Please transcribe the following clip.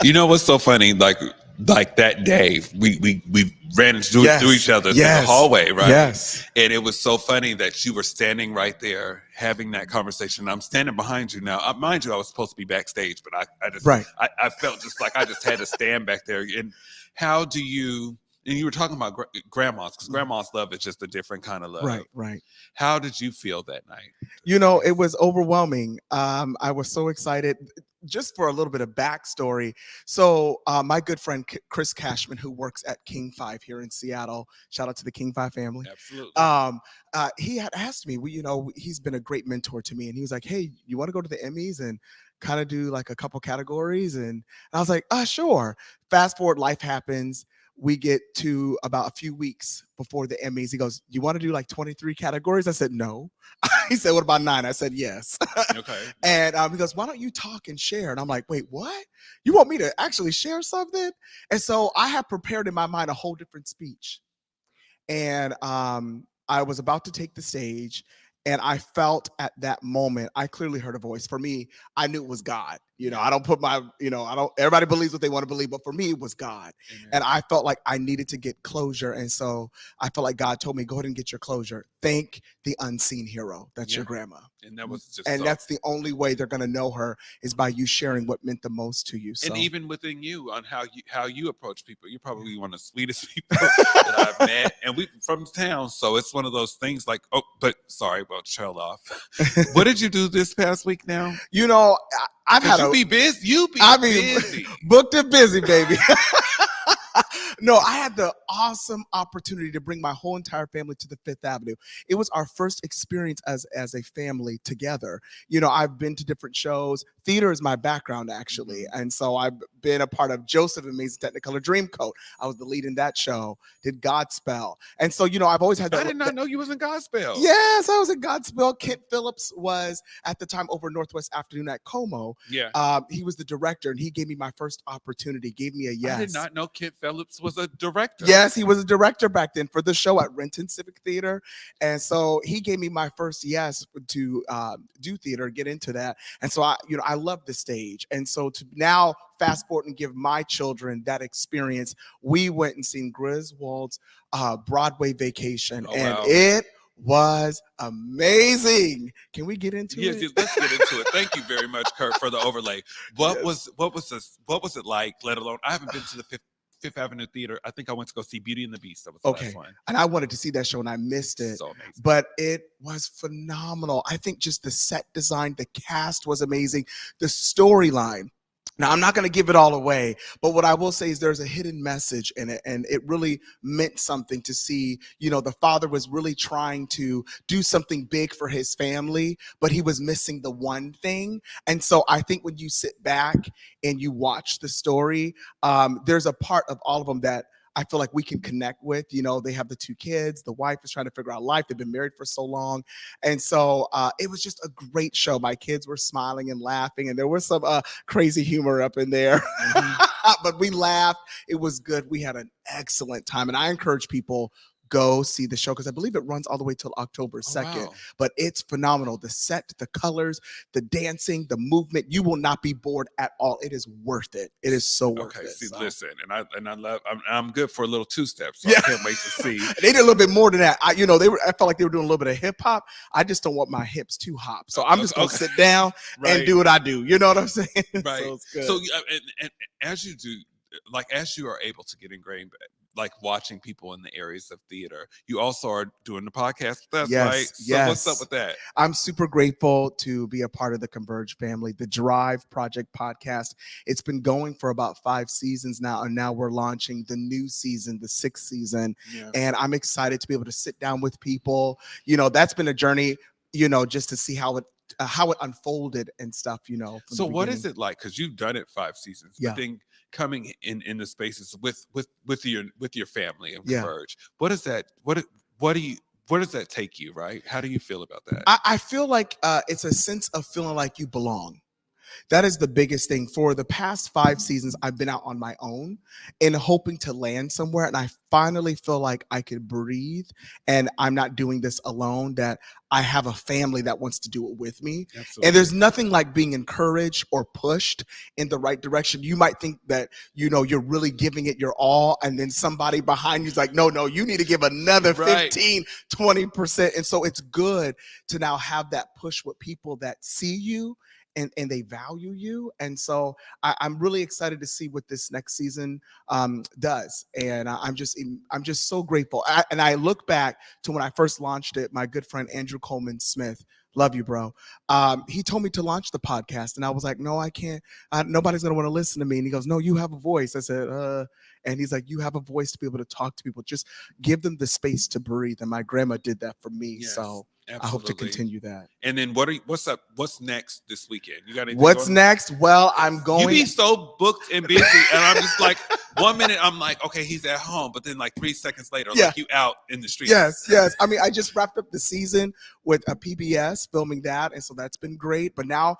You know what's so funny? Like that day, we ran through each other through the hallway, right? Yes. And it was so funny that you were standing right there having that conversation. I'm standing behind you now. Mind you, I was supposed to be backstage, but Right. I felt just like I just had to stand back there. And how do you? And you were talking about grandmas, because grandma's love is just a different kind of love. Right, right. How did you feel that night? It was overwhelming. I was so excited. Just for a little bit of backstory. So my good friend Chris Cashman, who works at King 5 here in Seattle, shout out to the King 5 family. Absolutely. He had asked me, he's been a great mentor to me. And he was like, hey, you want to go to the Emmys and kind of do like a couple categories? And I was like, sure. Fast forward, life happens. We get to about a few weeks before the Emmys. He goes, you want to do like 23 categories? I said, no. He said, what about 9? I said, yes. Okay. And he goes, why don't you talk and share? And I'm like, wait, what? You want me to actually share something? And so I had prepared in my mind a whole different speech. And I was about to take the stage. And I felt at that moment, I clearly heard a voice. For me, I knew it was God. I don't put my, everybody believes what they want to believe, but for me, it was God. Amen. And I felt like I needed to get closure. And so I felt like God told me, go ahead and get your closure. Thank the unseen hero. That's your grandma. And that was just that's the only way they're going to know her is by you sharing what meant the most to you. So. And even within you on how you approach people, you're probably one of the sweetest people that I've met, and we from town. So it's one of those things like, trail off. What did you do this past week now? I've had be busy. Busy. Booked and busy, baby. No, I had the awesome opportunity to bring my whole entire family to the Fifth Avenue. It was our first experience as a family together. I've been to different shows. Theater is my background, actually. And so I've been a part of Joseph Amazing Technicolor Dreamcoat. I was the lead in that show, did Godspell. And so, I've always had that. I did not know you was in Godspell. Yes, I was in Godspell. Kent Phillips was at the time over Northwest Afternoon at Como. Yeah. He was the director, and he gave me my first opportunity, gave me a yes. I did not know Kent Phillips was a director. Yes, he was a director back then for the show at Renton Civic Theater. And so he gave me my first yes to do theater, get into that. And so I love the stage. And so to now fast forward and give my children that experience, we went and seen Griswold's Broadway Vacation. It was amazing. Can we get into it? Yes, let's get into it. Thank you very much, Kurt, for the overlay. What was it like? Let alone, I haven't been to the Fifth Avenue Theater. I think I went to go see Beauty and the Beast. That was the last one. And I wanted to see that show and I missed it. So amazing. But it was phenomenal. I think just the set design, the cast was amazing. The storyline. Now, I'm not going to give it all away, but what I will say is there's a hidden message in it, and it really meant something to see, the father was really trying to do something big for his family, but he was missing the one thing. And so I think when you sit back and you watch the story, there's a part of all of them that I feel like we can connect with. They have the 2 kids. The wife is trying to figure out life. They've been married for so long. And so it was just a great show. My kids were smiling and laughing, and there was some crazy humor up in there. But we laughed. It was good. We had an excellent time. And I encourage people, go see the show because I believe it runs all the way till October 2nd. Wow. But it's phenomenal. The set, the colors, the dancing, the movement. You will not be bored at all. It is worth it. It is so worth it. Okay, see, listen, and I love. I'm good for a little 2-step, so I can't wait to see. They did a little bit more than that. I felt like they were doing a little bit of hip hop. I just don't want my hips too hop, so I'm just gonna sit down and do what I do. You know what I'm saying? Right. So it's good. So and as you do, like as you are able to get ingrained, like watching people in the areas of theater, you also are doing the podcast with us, right? So what's up with that? I'm super grateful to be a part of the Converge family, the Drive Project podcast. It's been going for about 5 seasons now, and now we're launching the new season, the 6th season. Yeah. And I'm excited to be able to sit down with people. That's been a journey, just to see how it unfolded and stuff, So what is it like? Because you've done it 5 seasons, but then coming in the spaces with your family and Converge, what does that take you, right? How do you feel about that? I feel like it's a sense of feeling like you belong. That is the biggest thing. For the past 5 seasons, I've been out on my own and hoping to land somewhere. And I finally feel like I could breathe and I'm not doing this alone, that I have a family that wants to do it with me. Absolutely. And there's nothing like being encouraged or pushed in the right direction. You might think that, you're really giving it your all. And then somebody behind you is like, no, you need to give another Right. 15, 20%. And so it's good to now have that push with people that see you and they value you. And so I'm really excited to see what this next season does. And I'm just so grateful. And I look back to when I first launched it. My good friend Andrew Coleman Smith, love you, bro. He told me to launch the podcast, and I was like, no, I can't. Nobody's gonna want to listen to me. And he goes, no, you have a voice. I said, and he's like, you have a voice to be able to talk to people. Just give them the space to breathe. And my grandma did that for me. Yes, so absolutely. I hope to continue that. And then what's up? What's next this weekend? You got anything What's going? next? Well, I'm going. You be so booked and busy, and I'm just like, 1 minute I'm like, okay, he's at home, but then like 3 seconds later, like you out in the streets. Yes. I mean, I just wrapped up the season with a PBS filming that, and so that's been great. But now